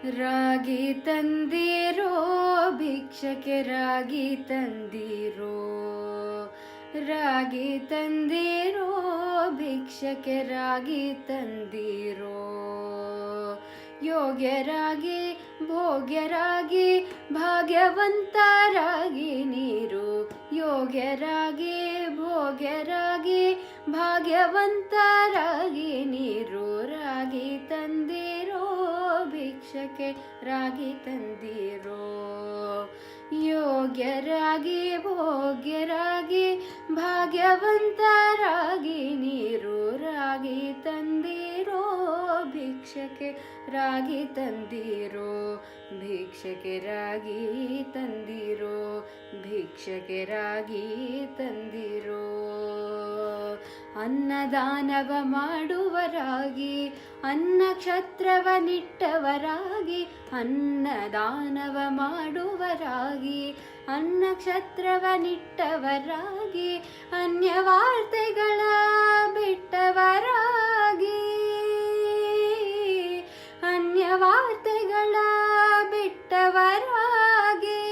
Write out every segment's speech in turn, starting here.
ರಾಗಿ ತಂದಿರೋ ಭಿಕ್ಷಕ್ಕೆ ರಾಗಿ ತಂದಿರೋ, ರಾಗಿ ತಂದಿರೋ ಭಿಕ್ಷಕ್ಕೆ ರಾಗಿ ತಂದಿರೋ. ಯೋಗ್ಯರಾಗಿ ಭೋಗ್ಯರಾಗಿ ಭಾಗ್ಯವಂತರಾಗಿ ನೀರು, ಯೋಗ್ಯರಾಗಿ ಭೋಗ್ಯರಾಗಿ ಭಾಗ್ಯವಂತರಾಗಿ ನೀರು. ರಾಗಿ ತಂದಿರೋ ಭಿಕ್ಷಕ್ಕೆ ರಾಗಿ ತಂದಿರೋ. ಯೋಗ್ಯರಾಗಿ ಭೋಗ್ಯರಾಗಿ ಭಾಗ್ಯವಂತರಾಗಿ ನೀರು. ರಾಗಿ ತಂದಿರೋ ಭಿಕ್ಷಕ್ಕೆ ರಾಗಿ ತಂದಿರೋ, ಭಿಕ್ಷಕ್ಕೆ ರಾಗಿ ತಂದಿರೋ, ಭಿಕ್ಷಕ್ಕೆ ರಾಗಿ ತಂದಿರೋ. ಅನ್ನದಾನವ ಮಾಡುವರಾಗಿ ಅನ್ನಕ್ಷತ್ರವನಿಟ್ಟವರಾಗಿ, ಅನ್ನದಾನವ ಮಾಡುವರಾಗಿ ಅನ್ನಕ್ಷತ್ರವನಿಟ್ಟವರಾಗಿ, ಅನ್ಯವಾರ್ತೆಗಳ ಬಿಟ್ಟವರಾಗಿ, ಅನ್ಯವಾರ್ತೆಗಳ ಬಿಟ್ಟವರಾಗಿ,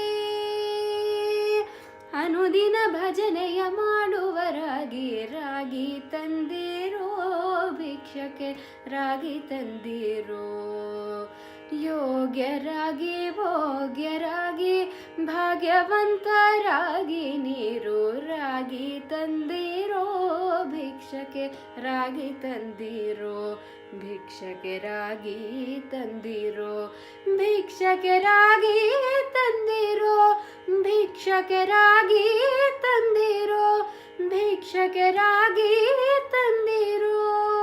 ಅನುದಿನ ಭಜನೆಯ ಮಾಡುವರಾಗಿ. ರಾಗಿ ತಂದಿರೋ ಭಿಕ್ಷಕ್ಕೆ ರಾಗಿ ತಂದಿರೋ. ಯೋಗ್ಯರಾಗಿ ಭೋಗ್ಯರಾಗಿ ಭಾಗ್ಯವಂತರಾಗಿ ನೀರು. ರಾಗಿ ತಂದಿರೋ ಭಿಕ್ಷಕ್ಕೆ ರಾಗಿ ತಂದಿರೋ, ಭಿಕ್ಷಕ್ಕೆ ರಾಗಿ ತಂದಿರೋ, ಭಿಕ್ಷಕ್ಕೆ ರಾಗಿ ತಂದಿರೋ, ಭಿಕ್ಷಕ್ಕೆ ರಾಗಿ ತಂದಿರೋ, ಭಿಕ್ಷಕ್ಕೆ ರಾಗಿ ತಂದಿರೋ.